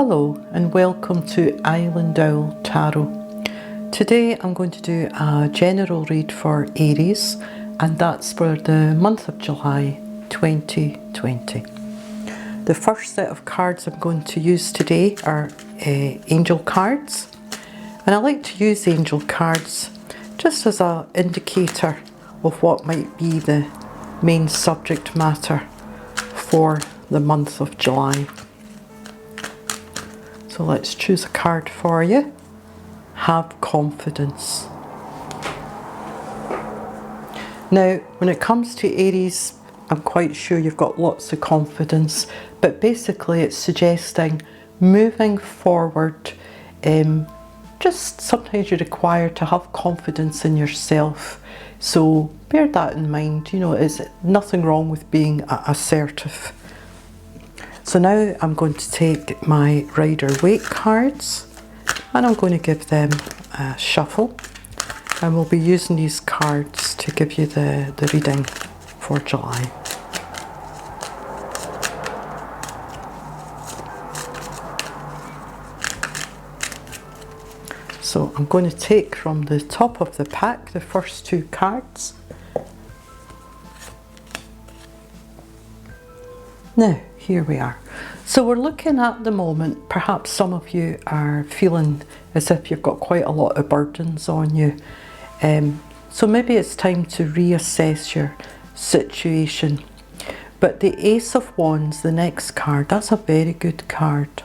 Hello and welcome to Island Owl Tarot. Today I'm going to do a general read for Aries, and that's for the month of July 2020. The first set of cards I'm going to use today are angel cards, and I like to use angel cards just as an indicator of what might be the main subject matter for the month of July. So let's choose a card for you. Have confidence. Now, when it comes to Aries, I'm quite sure you've got lots of confidence, but basically it's suggesting moving forward. Just sometimes you're required to have confidence in yourself. So bear that in mind. You know, it's nothing wrong with being assertive. So now I'm going to take my Rider-Waite cards and I'm going to give them a shuffle, and we'll be using these cards to give you the reading for July. So I'm going to take from the top of the pack the first two cards. Now, here we are. So we're looking at the moment, perhaps some of you are feeling as if you've got quite a lot of burdens on you. So maybe it's time to reassess your situation. But the Ace of Wands, the next card, that's a very good card.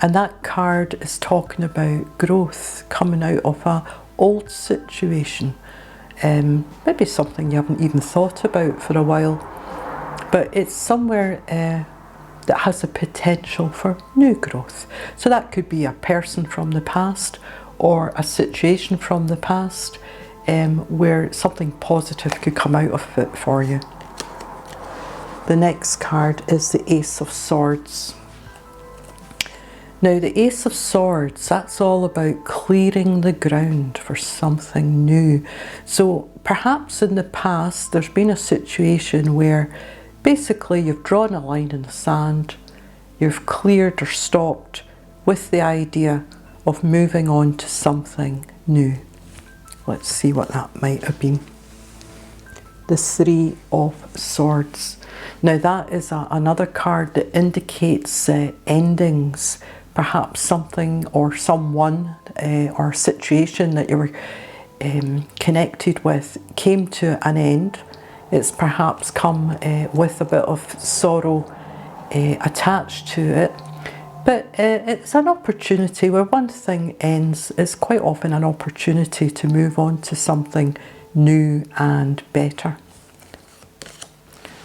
And that card is talking about growth, coming out of an old situation. Maybe something you haven't even thought about for a while. But it's somewhere that has a potential for new growth. So that could be a person from the past or a situation from the past where something positive could come out of it for you. The next card is the Ace of Swords. Now the Ace of Swords, that's all about clearing the ground for something new. So perhaps in the past there's been a situation where basically you've drawn a line in the sand, you've cleared or stopped with the idea of moving on to something new. Let's see what that might have been. The Three of Swords. Now that is another card that indicates endings. Perhaps something or someone or situation that you were connected with came to an end. It's perhaps come with a bit of sorrow attached to it. But it's an opportunity where one thing ends. It's quite often an opportunity to move on to something new and better.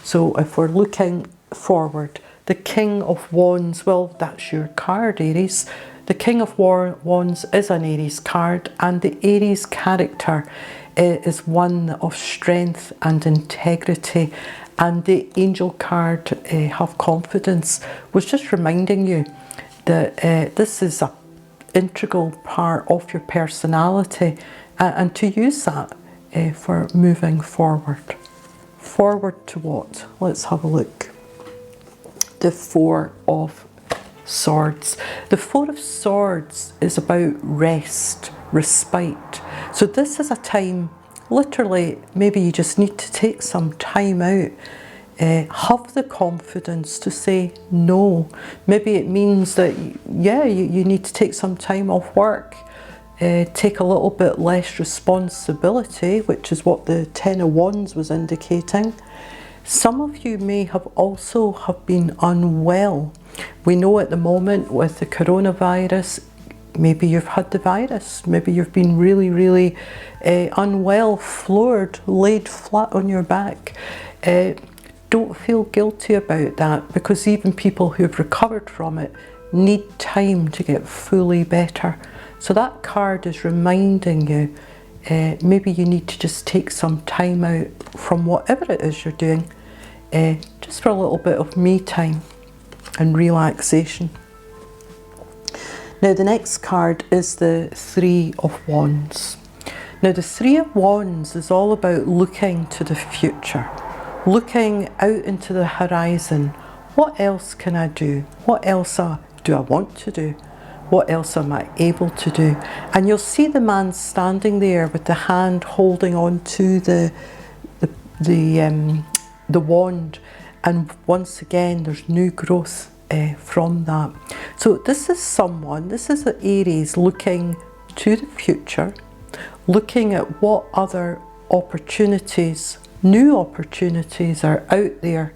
So if we're looking forward, the King of Wands, well, that's your card, Aries. The King of Wands is an Aries card, and the Aries character is one of strength and integrity. And the Angel card, Have Confidence, was just reminding you that this is an integral part of your personality, and to use that for moving forward. Forward to what? Let's have a look. The Four of Swords. The Four of Swords is about rest, respite. So this is a time, literally, maybe you just need to take some time out. Have the confidence to say no. Maybe it means that, yeah, you need to take some time off work. Take a little bit less responsibility, which is what the Ten of Wands was indicating. Some of you may have also been unwell. We know at the moment with the coronavirus, maybe you've had the virus, maybe you've been really, really unwell, floored, laid flat on your back. Don't feel guilty about that, because even people who've recovered from it need time to get fully better. So that card is reminding you, maybe you need to just take some time out from whatever it is you're doing, just for a little bit of me time and relaxation. Now the next card is the Three of Wands. Now the Three of Wands is all about looking to the future, looking out into the horizon. What else can I do? What else do I want to do? What else am I able to do? And you'll see the man standing there with the hand holding on to the wand, and once again there's new growth from that. So this is an Aries looking to the future, looking at what other opportunities, new opportunities are out there,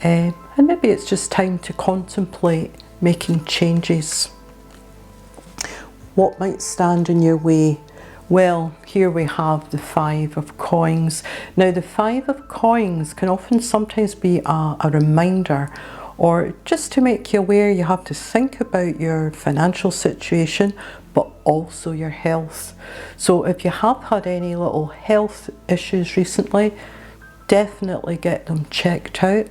and maybe it's just time to contemplate making changes. What might stand in your way? Well, here we have the Five of Coins. Now the Five of Coins can often sometimes be a reminder, or just to make you aware you have to think about your financial situation, but also your health. So if you have had any little health issues recently, definitely get them checked out.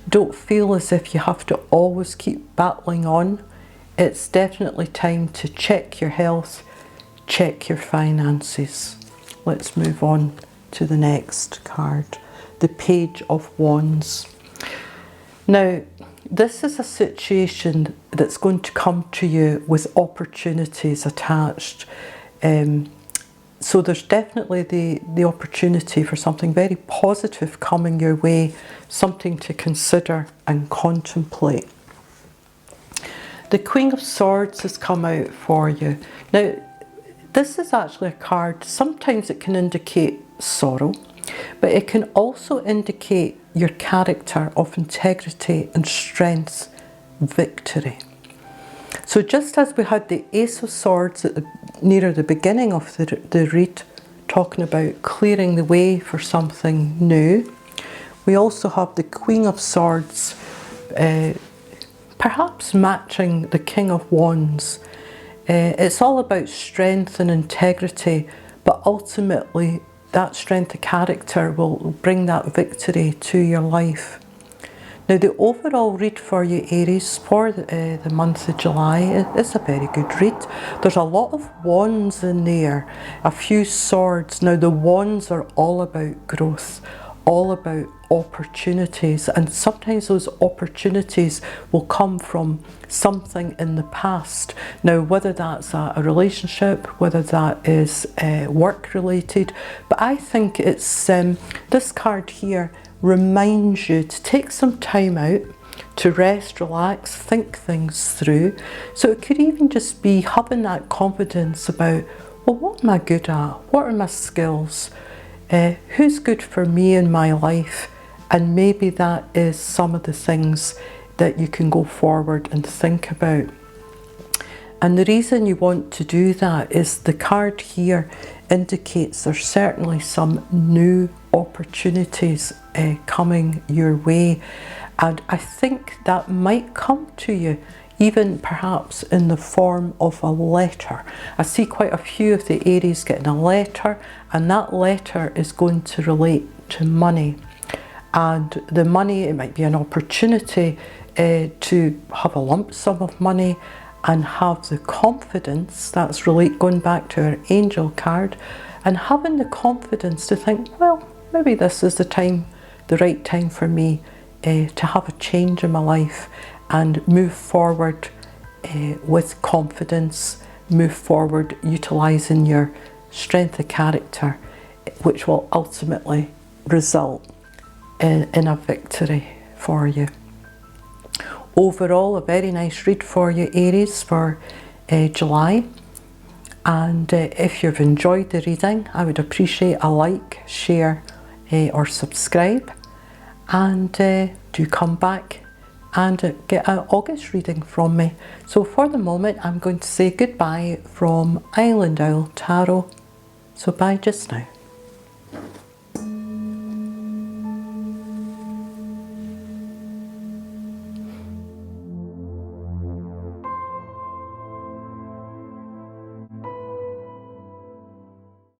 Don't feel as if you have to always keep battling on. It's definitely time to check your health, check your finances. Let's move on to the next card, the Page of Wands. Now, this is a situation that's going to come to you with opportunities attached. So there's definitely the opportunity for something very positive coming your way, something to consider and contemplate. The Queen of Swords has come out for you. Now, this is actually a card, sometimes it can indicate sorrow, but it can also indicate your character of integrity and strength, victory. So just as we had the Ace of Swords nearer the beginning of the read, talking about clearing the way for something new, we also have the Queen of Swords, perhaps matching the King of Wands. It's all about strength and integrity, but ultimately that strength of character will bring that victory to your life. Now the overall read for you, Aries, for the month of July is a very good read. There's a lot of wands in there, a few swords. Now the wands are all about growth, all about opportunities, and sometimes those opportunities will come from something in the past. Now whether that's a relationship, whether that is work related, but I think it's this card here reminds you to take some time out to rest, relax, think things through. So it could even just be having that confidence about, well, what am I good at? What are my skills? Who's good for me in my life? And maybe that is some of the things that you can go forward and think about. And the reason you want to do that is the card here indicates there's certainly some new opportunities coming your way. And I think that might come to you even perhaps in the form of a letter. I see quite a few of the Aries getting a letter, and that letter is going to relate to money. And the money, it might be an opportunity to have a lump sum of money and have the confidence, that's really going back to our angel card, and having the confidence to think, well, maybe this is the right time for me to have a change in my life and move forward with confidence, move forward utilising your strength of character, which will ultimately result in a victory for you. Overall, a very nice read for you, Aries, for July. And if you've enjoyed the reading, I would appreciate a like, share or subscribe. And do come back and get an August reading from me. So for the moment, I'm going to say goodbye from Island Owl Tarot. So bye just now.